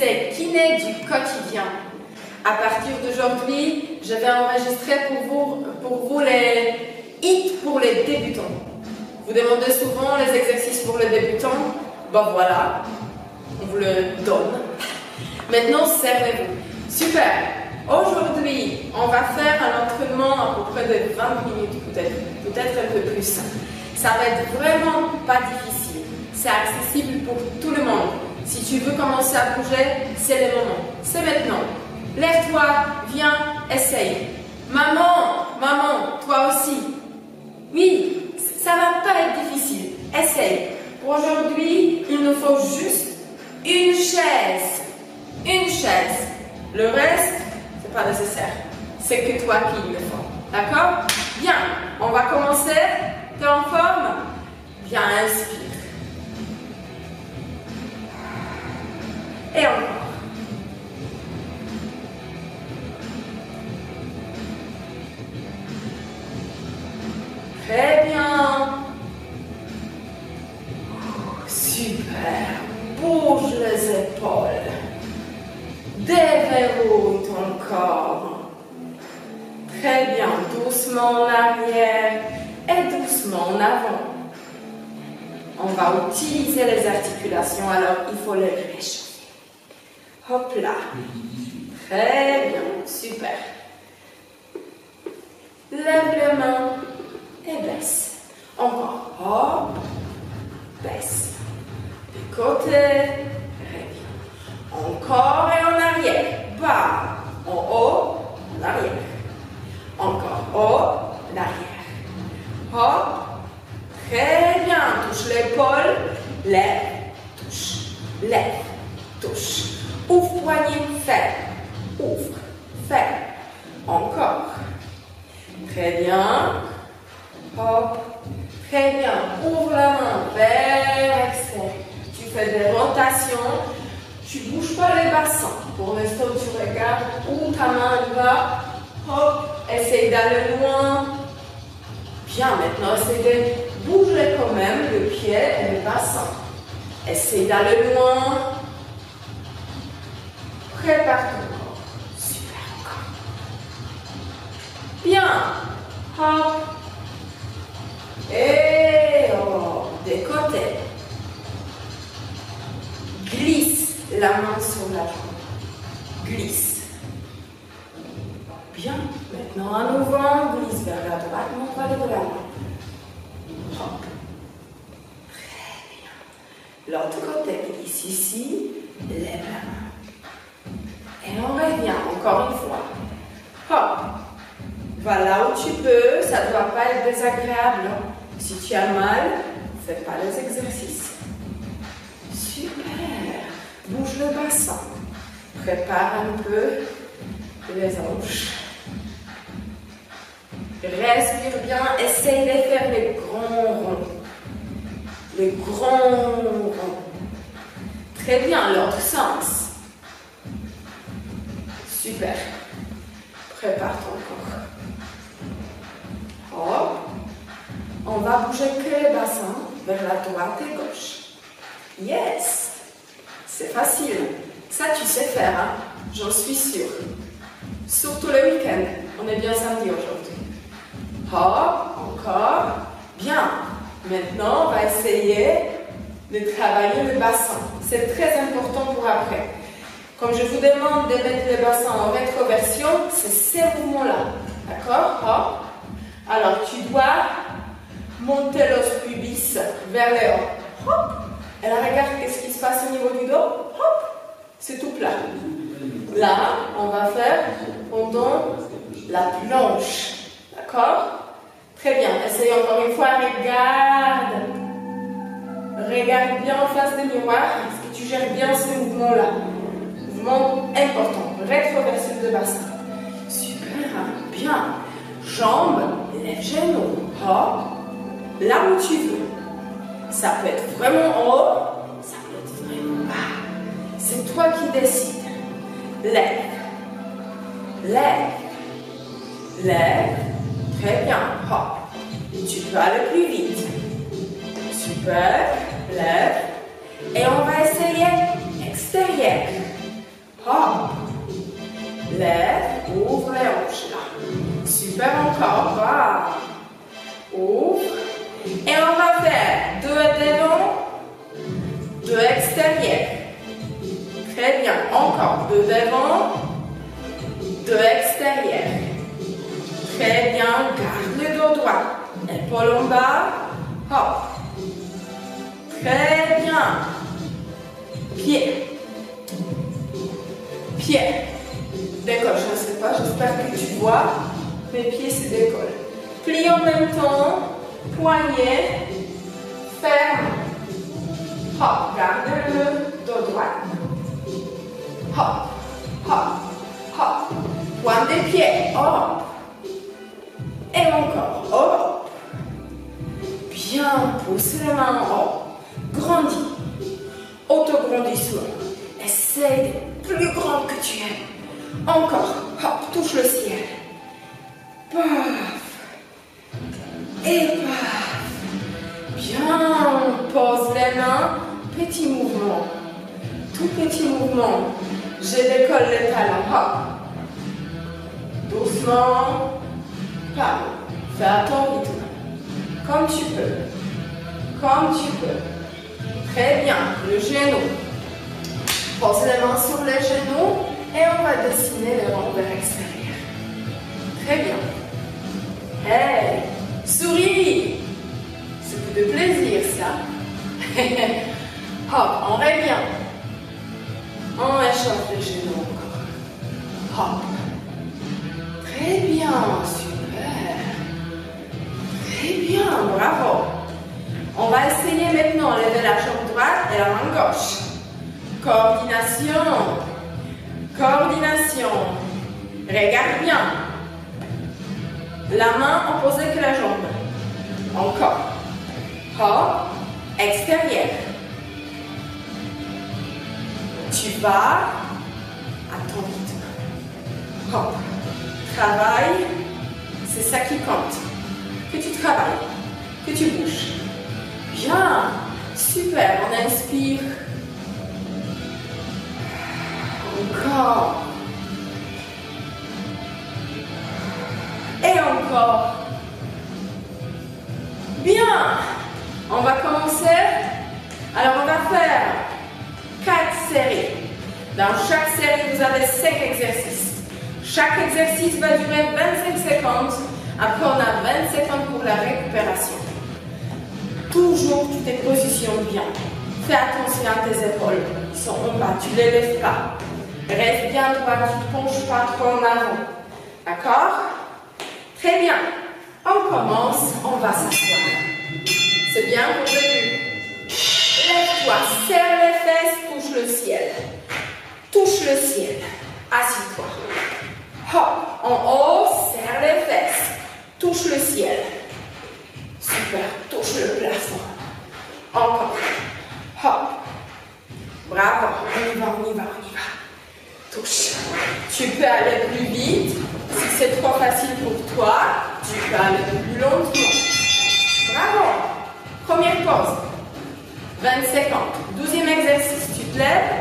c'est kiné du quotidien. À partir d'aujourd'hui, je vais enregistrer pour vous les hits pour les débutants. Vous demandez souvent les exercices pour les débutants. Ben voilà, on vous le donne. Maintenant, servez-vous. Super. Aujourd'hui, on va faire un entraînement à peu près de 20 minutes, peut-être un peu plus. Ça va être vraiment pas difficile. C'est accessible pour tout le monde. Si tu veux commencer à bouger, c'est le moment. C'est maintenant. Lève-toi, viens, essaye. Maman, toi aussi. Oui, ça va pas être difficile. Essaye. Pour aujourd'hui, il nous faut juste une chaise. Une chaise. Le reste, c'est pas nécessaire. C'est que toi qui le faut. D'accord? Bien. On va commencer. T'es en forme? Bien, inspire. Et encore. Très bien. Super. Bouge les épaules. Déverrouille ton corps. Très bien. Doucement en arrière et doucement en avant. On va utiliser les articulations, alors il faut les réchauffer. Hop là. Très bien. Super. Lève les mains et baisse. Encore. Hop. Baisse. Du côté. Très bien. Encore et en arrière. Bas. En haut. En arrière. Encore. Haut. En arrière. Hop. Très bien. Touche l'épaule. Lève. Touche. Lève. Touche. Ouvre poignet. Ferme. Ouvre. Ferme. Encore. Très bien. Hop. Très bien. Ouvre la main vers l'extérieur. Tu fais des rotations. Tu ne bouges pas les bassins. Pour l'instant, tu regardes où ta main va. Hop. Essaye d'aller loin. Bien. Maintenant, essaye de bouger quand même le pied et le bassin. Essaye d'aller loin. Prépare ton corps. Super encore. Bien. Hop. Et oh, des côtés. Glisse la main sur la jambe. Glisse. Bien. Maintenant, à nouveau, glisse vers la droite. Montre le de la main. Hop. Très bien. L'autre côté, glisse ici. Lève la main. Et on revient encore une fois. Hop. Va là où tu peux. Ça ne doit pas être désagréable. Si tu as mal, ne fais pas les exercices. Super. Bouge le bassin. Prépare un peu les hanches. Respire bien. Essaye de faire les grands ronds. Les grands ronds. Très bien. L'autre sens. Super. Prépare ton corps. Hop. On va bouger que les bassins vers la droite et gauche. Yes. C'est facile. Ça, tu sais faire, hein? J'en suis sûre. Surtout le week-end. On est bien samedi aujourd'hui. Hop. Encore. Bien. Maintenant, on va essayer de travailler le bassin. C'est très important pour après. Comme je vous demande de mettre les bassins en rétroversion, c'est ces mouvements-là. D'accord? Hop. Alors, tu dois monter l'os pubis vers le haut. Hop. Et là, regarde qu'est-ce qui se passe au niveau du dos. Hop. C'est tout plat. Là, on va faire pendant la planche. D'accord? Très bien. Essaye encore une fois. Regarde. Regarde bien en face du miroir. Est-ce que tu gères bien ces mouvements-là? Mouvement important. Rétroversion de bassin. Super. Bien. Jambes, lève genoux. Hop. Là où tu veux. Ça peut être vraiment en haut. Ça peut être vraiment bas. C'est toi qui décides. Lève. Lève. Lève. Très bien. Hop. Et tu peux aller plus vite. Super. Lève. Et on va essayer extérieur. Hop. Lève, ouvre les hanches là. Super encore. Wow. Ouvre. Et on va faire 2 devant, 2 extérieurs. Très bien. Encore 2 devant, 2 extérieurs. Très bien. Garde le dos droit. Épaule en bas. Hop. Très bien. Pied. Pied. Décolle, je ne sais pas, j'espère que tu vois. Mes pieds se décollent. Plie en même temps. Poignet. Ferme. Hop. Garde le dos droit. Hop. Hop. Hop. Pointe des pieds. Hop. Et encore. Hop. Bien. Pousse les mains en haut. Grandis. Autograndissement. Essaye d'être plus grand que tu es. Encore. Hop. Touche le ciel. Paf. Et paf. Bien. Pose les mains. Petit mouvement. Tout petit mouvement. Je décolle les talons. Hop. Doucement. Pas. Fais à ton rythme. Comme tu peux. Comme tu peux. Très bien. Le genou. Pose les mains sur les genoux et on va dessiner les rangs vers l'extérieur. Très bien. Hey, souris. C'est beaucoup de plaisir ça. Hop, on revient. On échauffe les genoux encore. Hop. Très bien, super. Très bien, bravo. On va essayer maintenant de lever la jambe droite et la main gauche. Coordination. Coordination. Regarde bien. La main opposée que la jambe. Encore. Hop. Extérieur. Tu vas à ton rythme. Hop. Travaille. C'est ça qui compte. Que tu travailles. Que tu bouges. Bien. Super. On inspire. Encore. Et encore. Bien. On va commencer. Alors, on va faire 4 séries. Dans chaque série, vous avez 5 exercices. Chaque exercice va durer 25 secondes. Après, on a 20 secondes pour la récupération. Toujours, tu te positionnes bien. Fais attention à tes épaules. Ils sont en bas. Tu ne les lèves pas. Reste bien droit, tu ne te penches pas trop en avant. D'accord? Très bien. On commence, on va s'asseoir. C'est bien pour le début. Lève-toi, serre les fesses, touche le ciel. Touche le ciel. Assis-toi. Hop, en haut, serre les fesses. Touche le ciel. Super, touche le plafond. Encore. Hop. Bravo, on y va, on y va, on y va. Touche. Tu peux aller plus vite. Si c'est trop facile pour toi, tu peux aller plus lentement. Bravo. Première pause. 20 secondes. 12e exercice. Tu te lèves,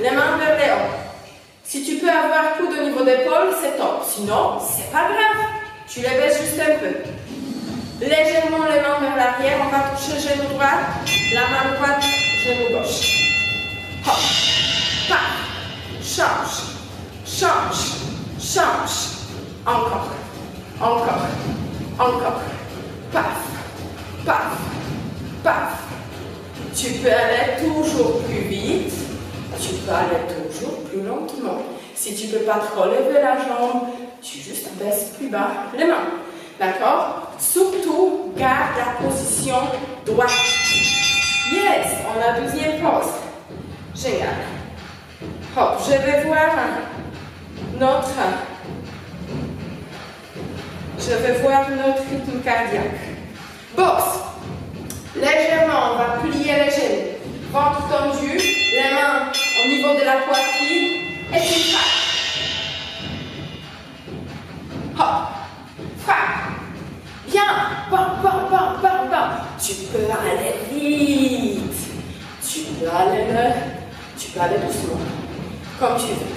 les mains vers les hauts. Si tu peux avoir coude au niveau d'épaule, c'est top. Sinon, c'est pas grave. Tu les baisses juste un peu. Légèrement les mains vers l'arrière. On va toucher genou droit, la main droite, genou gauche. Hop. Paf. Change, change, change. Encore, encore, encore. Paf, paf, paf. Tu peux aller toujours plus vite. Tu peux aller toujours plus lentement. Si tu ne peux pas trop lever la jambe, tu juste baisses plus bas les mains. D'accord? Surtout, garde la position droite. Yes, on a 12e pause. Génial. Hop, je vais voir notre rythme cardiaque. Boxe. Légèrement, on va plier les genoux. Ventre tendu, les mains au niveau de la poitrine et tu frappes. Hop, frappe. Bien. Bam, bam, bam, bam, bam. Tu peux aller vite. Tu peux aller doucement. Comme tu veux.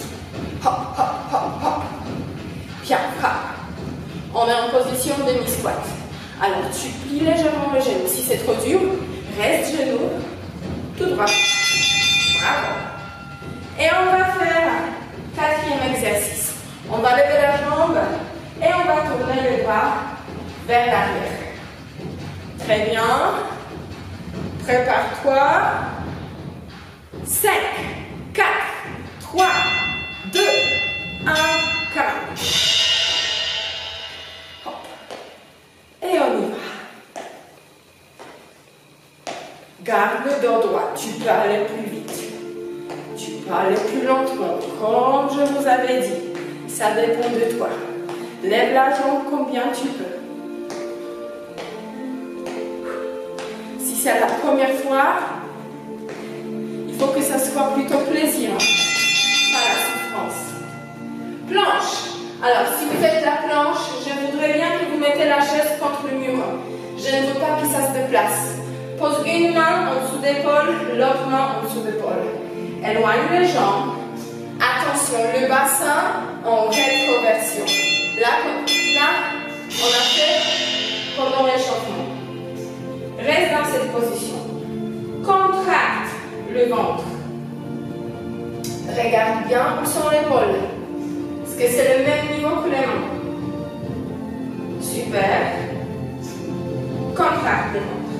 hop, hop, hop, hop. Bien, hop. On est en position demi-squat. Alors, tu plies légèrement le genou. Si c'est trop dur, reste genou, tout droit. Bravo. Et on va faire quatrième exercice. On va lever la jambe et on va tourner le bras vers l'arrière. Très bien. Prépare-toi. 5, 4, 3, 2, 1, calme. Hop. Et on y va. Garde le dos droit. Tu peux aller plus vite. Tu peux aller plus lentement. Comme je vous avais dit, ça dépend de toi. Lève la jambe combien tu peux. Si c'est la première fois, il faut que ça soit plutôt plaisir, pas la souffrance. Planche. Alors, si vous faites la planche, je voudrais bien que vous mettez la chaise contre le mur. Je ne veux pas que ça se déplace. Pose une main en dessous d'épaule, l'autre main en dessous d'épaule. Éloigne les jambes. Attention, le bassin en rétroversion. Là, on a fait pendant l'échauffement. Reste dans cette position. Contracte le ventre. Regarde bien où sont les épaules. Est-ce que c'est le même niveau que les mains? Super. Contracte le ventre.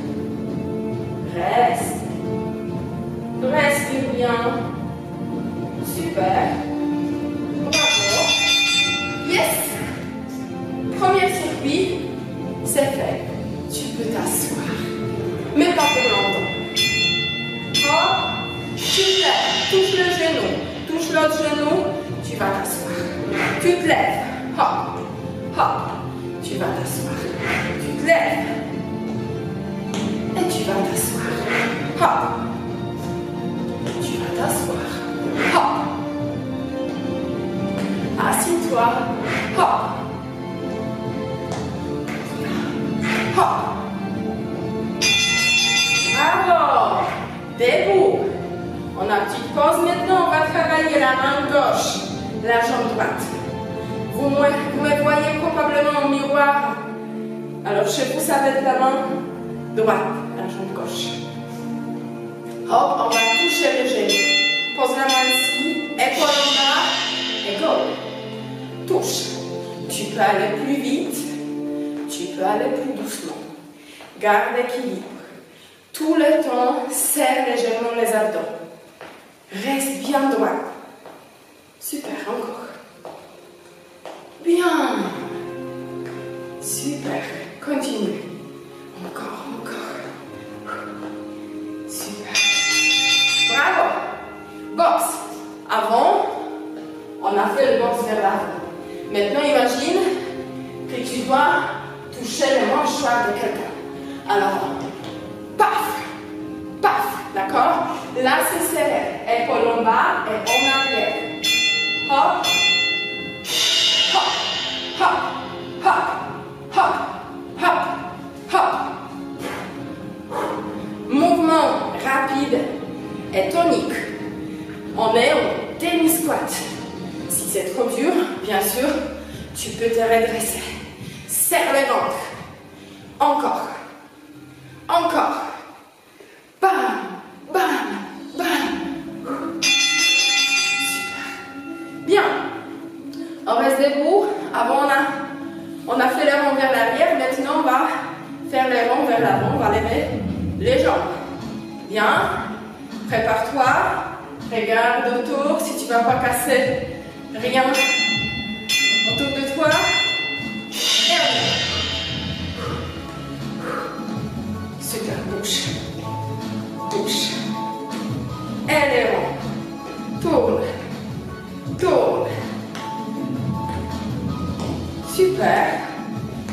Reste. Respire bien. Super. Bravo. Yes. Premier circuit, c'est fait. Tu peux t'asseoir. Mais pas pour longtemps. Hop. Super. Touche le genou. Touche l'autre genou. Tu vas t'asseoir. Tu te lèves. Hop. Hop. Tu vas t'asseoir. Tu te lèves. Et tu vas t'asseoir. Hop. Tu vas t'asseoir. Hop. Assis-toi. Hop. Hop. Bravo. Debout. On a une petite pause maintenant. On va travailler la main gauche, la jambe droite. Vous me voyez probablement au miroir. Alors, chez vous, ça va être la main droite, la jambe gauche. Hop, on va toucher le genou. Pose la main ici, épaule en bas, et go. Touche. Tu peux aller plus vite, tu peux aller plus doucement. Garde l'équilibre. Tout le temps, serre légèrement les abdos. Reste bien droit. Super, encore. Bien. Super, continue. Encore, encore. Super. Bravo. Boxe. Avant, on a fait le boxe vers l'avant. Maintenant, imagine que tu dois toucher le mâchoire de quelqu'un. Alors, paf, paf, d'accord? Là, c'est serré. Épaule en bas et en arrière. Hop, hop, hop, hop, hop, hop, hop. Mouvement rapide et tonique. On est en demi-squat. Si c'est trop dur, bien sûr, tu peux te redresser. Serre le ventre. Encore. Encore. Bam, bam, bam. Super. Bien. On reste debout. Avant, on a fait les rangs vers l'arrière. Maintenant, on va faire les rangs vers l'avant. On va lever les jambes. Bien. Prépare-toi. Regarde autour. Si tu ne vas pas casser rien autour de toi. Et on y va. Super, bouge. Bouge. Et les rangs. Tourne. Tourne. Super.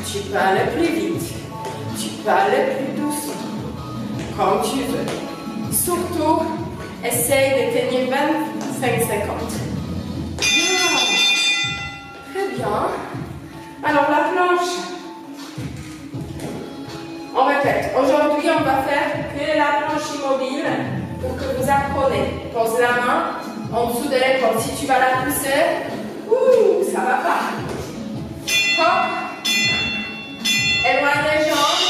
Tu peux aller plus vite. Tu peux aller plus doucement. Comme tu veux. Surtout, essaye de tenir 25 secondes. Bien. Très bien. Alors, la planche. On répète. Aujourd'hui, on va faire que la planche immobile pour que vous appreniez. Pose la main En dessous de l'épaule. Si tu vas la pousser, ouh, ça va pas. Hop. Éloigne les jambes.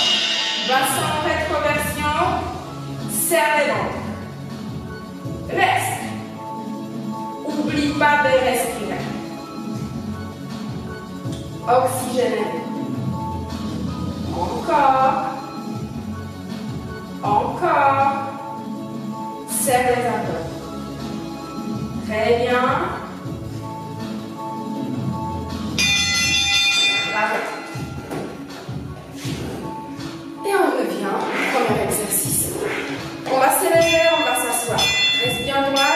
Bassin en rétroversion. Serre les dents. Reste. Oublie pas de respirer. Oxygéner. Encore. Encore. Serre les abdos. Très bien. Bravo. Et on revient au premier exercice. On va se lever, on va s'asseoir. Reste bien droit.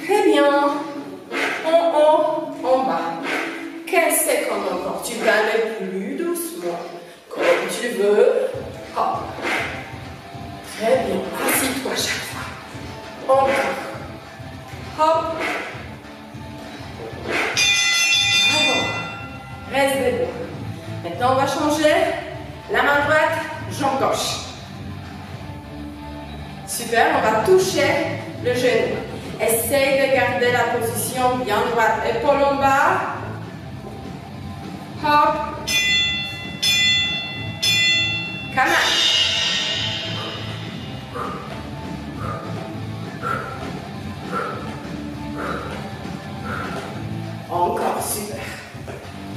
Très bien. En haut, en bas. 15 secondes encore. Tu peux aller plus doucement. Comme tu veux. Hop. Très bien. Assis-toi chaque fois. Encore. Hop. Bravo. Reste debout. Maintenant, on va changer. La main droite, jambe gauche. Super, on va toucher le genou. Essaye de garder la position bien droite. Épaule en bas. Hop. Come on. Encore, super.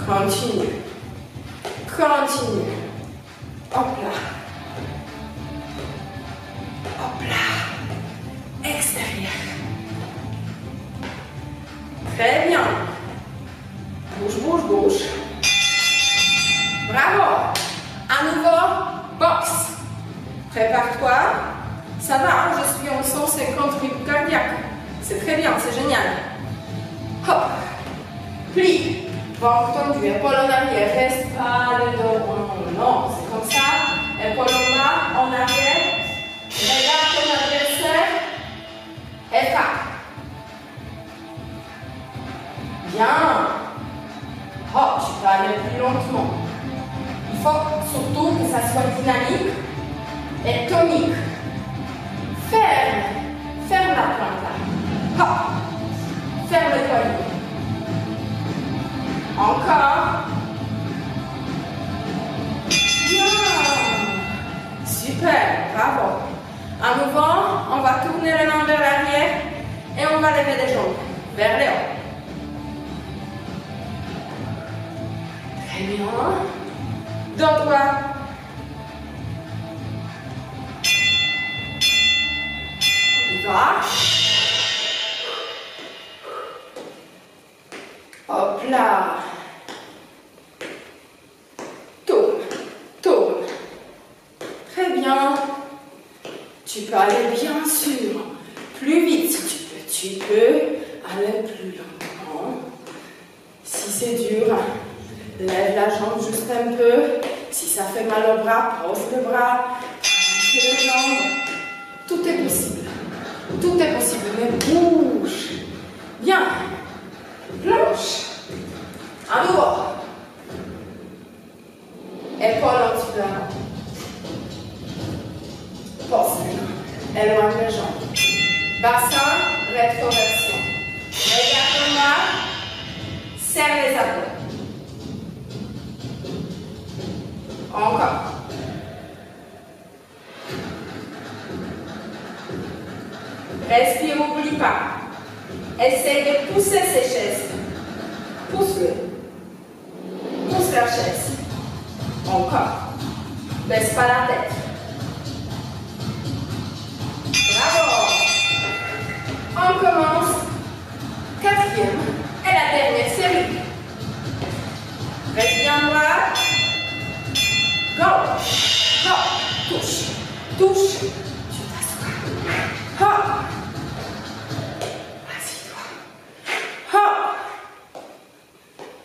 Continue. Continue. Hop là. Hop là. Extérieur. Très bien. Bouge, bouge, bouge. Bravo. À nouveau, boxe. Prépare-toi. Ça va, hein? Je suis en 150 rythmes cardiaques. C'est très bien, c'est génial. Hop. Plie. Ventre tendu, épaule en arrière. Reste pas le dos rond. Non, c'est comme ça. Épaule en bas, en arrière. Regarde ton adversaire. Et frappe. Bien. Hop, tu peux aller plus lentement. Il faut surtout que ça soit dynamique et tonique. Ferme. Ferme la plante là. Hop. Ferme le poignet. Encore. Bien. Super. Bravo. À nouveau, on va tourner les mains vers l'arrière et on va lever les jambes vers le haut. Très bien. Dos droit. On y va. Hop là. Tourne. Tourne. Très bien. Tu peux aller bien sûr plus vite si tu peux. Tu peux aller plus lentement. Si c'est dur, lève la jambe juste un peu. Si ça fait mal au bras, pose le bras. Relâche les jambes. Tout est possible. Tout est possible, mais bouge. Bien. Planche. À nouveau. Épaule en dessous de la main. Pose les mains. Éloigne les jambes. Bassin, rétroversion. Regarde en bas. Serre les abdos. Encore. Respire, n'oublie pas. Essaye de pousser ces chaises. Pousse-le. Pousse la chaise. Encore. Baisse pas la tête. Bravo. On commence. Quatrième et la dernière série. Reste bien droit. Go. Hop. Touche. Touche. Tu t'assois. Hop. Assis-toi. Hop.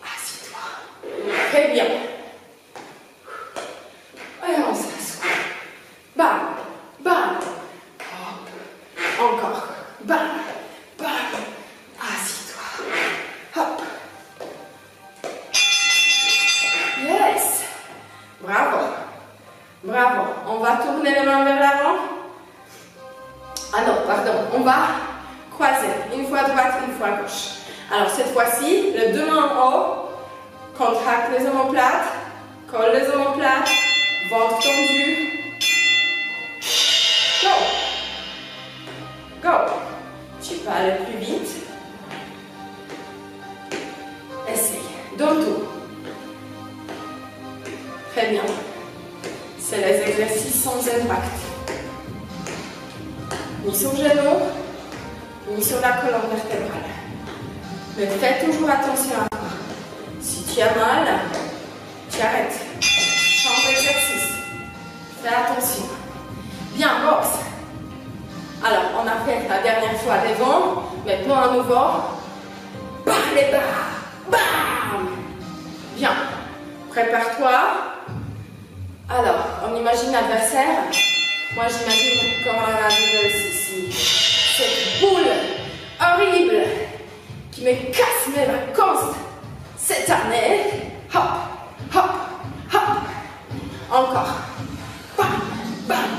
Assis-toi. Très bien. Et on s'assoit. Bam. Bam. Hop. Encore. Bam. Bam. Assis-toi. Hop. Yes. Ah non, pardon, on va croiser. Une fois droite, une fois gauche. Alors cette fois-ci, les deux mains en haut, contracte les omoplates, colle les omoplates, ventre tendu. Go! Go! Tu peux aller plus vite. Essaye. Dos tour. Très bien. C'est les exercices sans impact. Ni sur le genou, ni sur la colonne vertébrale. Mais fais toujours attention à toi. Si tu as mal, tu arrêtes. Change d'exercice. Fais attention. Bien, boxe. Alors, on a fait la dernière fois devant. Maintenant, à nouveau. Par les bras. Bam! Bien. Prépare-toi. Alors, on imagine l'adversaire. Moi, j'imagine comme on a vu ici. Cette boule horrible qui me casse mes vacances cette année. Hop, hop, hop. Encore. Bam, bam,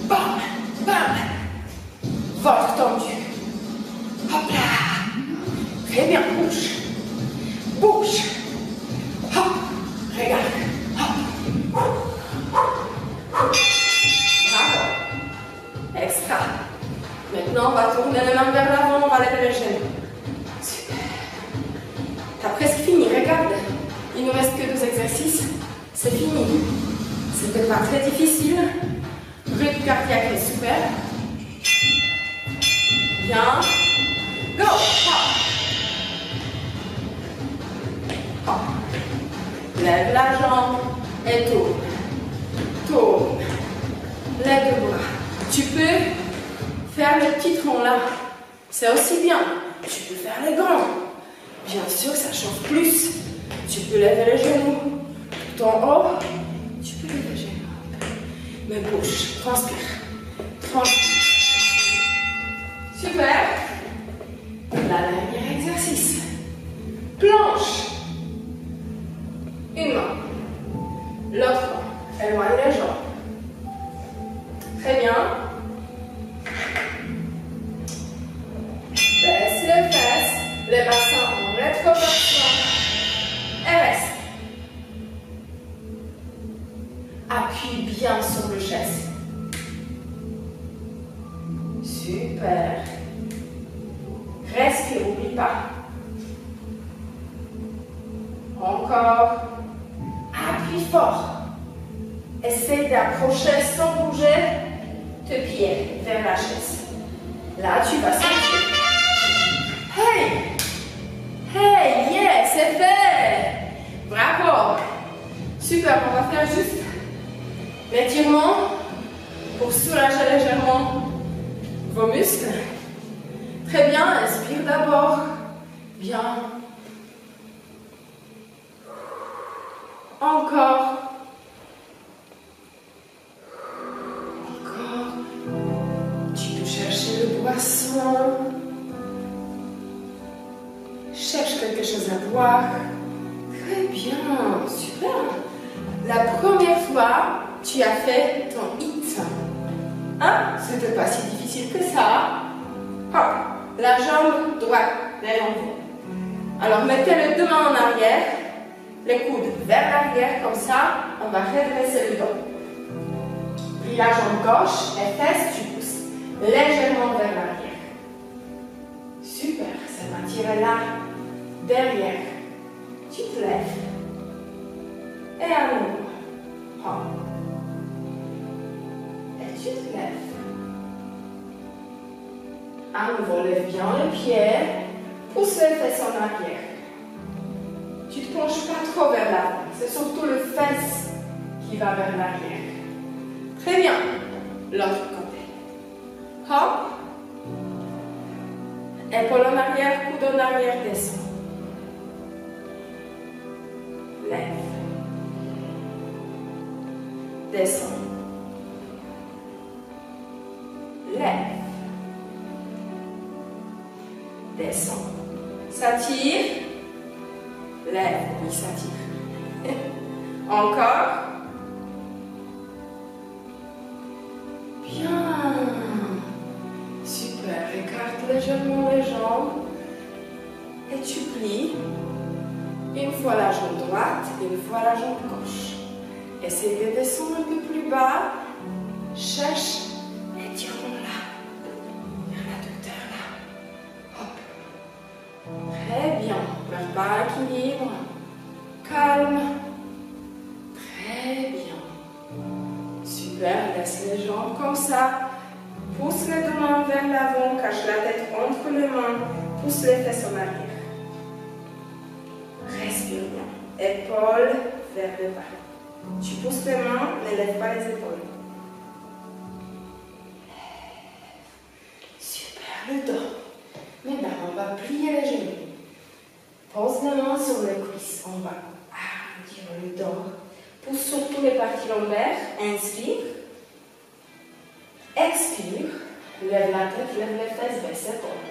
bam, bam. Ventre tendu. Hop là. Très bien, bouge. Bouge. Hop. Regarde. Hop. Bravo. Extra. Maintenant, on va tourner les mains vers l'avant, on va lever les genoux. Super. T'as presque fini, regarde. Il ne nous reste que 2 exercices. C'est fini. C'était pas très difficile. Rythme cardiaque est super. Bien. Go. Hop. Hop. Lève la jambe et tourne. Tourne. Lève le bras. Tu peux faire le petit tronc là. C'est aussi bien. Tu peux faire les grands. Bien sûr, ça chauffe plus. Tu peux lever les genoux tout en haut. Tu peux lever les genoux. Mais bouge. Transpire. Transpire. Super. La dernière exercice. Planche. Une main. L'autre main. Éloigne les jambes. Très bien. Baisse les fesses. Les bassins en rétroversion. Et reste. Appuie bien sur le chest. Super. Respire, n'oublie pas. Encore. Appuie fort. Essaye d'approcher sans bouger tes pieds vers la chaise. Là, tu vas sentir. Hey! Hey! Yeah! C'est fait! Bravo! Super, on va faire juste l'étirement pour soulager légèrement vos muscles. Très bien, inspire d'abord. Bien. Encore. Encore. Tu peux chercher le boisson. Cherche quelque chose à boire. Très bien, super. La première fois, tu as fait ton hit. Hein? C'était pas si difficile que ça. Hop, la jambe droite vers l'envers. Alors mettez les 2 mains en arrière, les coudes vers l'arrière, comme ça, on va redresser le dos. Puis la jambe gauche, les fesses, tu pousses légèrement vers l'arrière. Super, ça va tirer là, derrière. Tu te lèves. Et à nouveau. Hop. Et tu te lèves. À nouveau, lève bien les pieds. Pousse les fesses en arrière. Tu ne te penches pas trop vers l'avant. C'est surtout le fesse qui va vers l'arrière. Très bien. L'autre côté. Hop. Épaule en arrière, coude en arrière, descend. Lève. Descend. Lève. Descend. S'attire. Lève. Oui, s'attire. Encore. Bien. et tu plies. Une fois la jambe droite, une fois la jambe gauche. Essaye de descendre un peu plus bas. Cherche l'étirement-là. Vers l'adducteur là. Hop. Très bien. Perds pas l'équilibre. Calme. Très bien. Super. Laisse les jambes comme ça. Pousse les deux mains vers l'avant. Cache la tête entre les mains. Pousse les fesses en arrière. Respire bien. Épaules vers le bas. Tu pousses les mains, ne lève pas les épaules. Super, le dos. Maintenant, on va plier les genoux. Pose les mains sur les cuisses. On va arrondir le dos. Pousse sur toutes les parties lombaires. Inspire. Expire. Lève la tête, lève les fesses, baisse les épaules.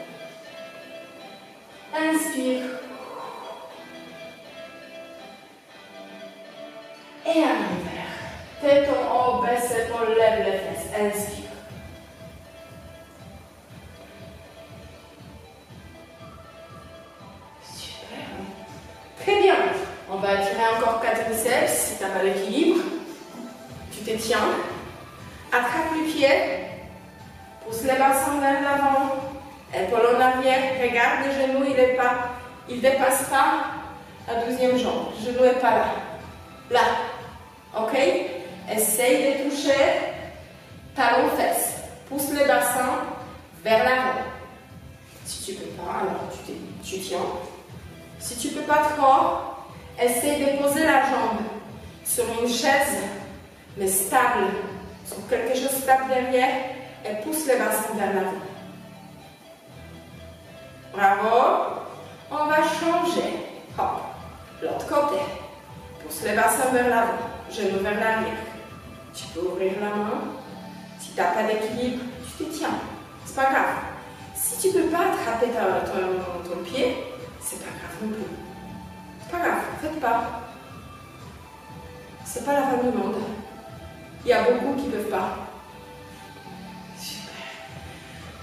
Inspire. Et à l'envers. Tête en haut, baisse l'épaule, lève les fesses. Inspire. Super. Très bien. On va tirer encore 4 biceps si tu n'as pas l'équilibre. Tu te tiens. Attrape les pieds. Pousse les bassins vers l'avant. Épaule en arrière. Regarde les genoux, il ne dépasse pas la 12e jambe. Le genou n'est pas là. Là. Ok? Essaye de toucher talon-fesse. Pousse les bassins vers l'avant. Si tu ne peux pas, alors tu tiens. Si tu ne peux pas trop, essaye de poser la jambe sur une chaise, mais stable, sur quelque chose de stable derrière, et pousse les bassins vers l'avant. Bravo. On va changer. Hop. L'autre côté. Pousse les bassins vers l'avant, genoux vers l'arrière. Tu peux ouvrir la main. Si tu n'as pas d'équilibre, tu te tiens. C'est pas grave. Si tu ne peux pas attraper ton pied, c'est pas grave non plus. C'est pas grave, faites pas. C'est pas la fin du monde. Il y a beaucoup qui ne peuvent pas. Super.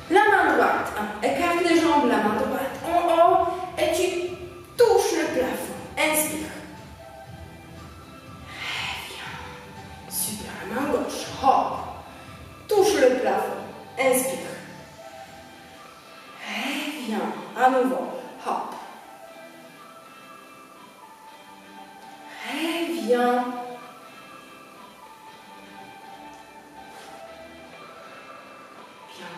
La main droite. Écarte les jambes, la main droite en haut et tu touches le plafond. Inspire. Super, la main gauche, hop, touche le plafond, inspire. Et bien, à nouveau, hop. Et bien. Bien,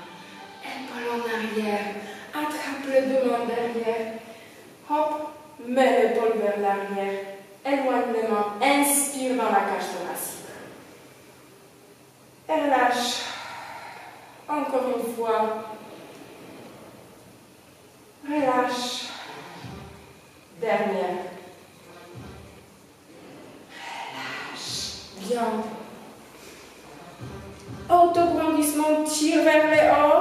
épaule en arrière, attrape les deux mains derrière, hop, mets l'épaule vers l'arrière, éloigne les mains, inspire dans la cage thoracique. Et relâche. Encore une fois. Relâche. Dernière. Relâche. Bien. Autograndissement, tire vers le haut.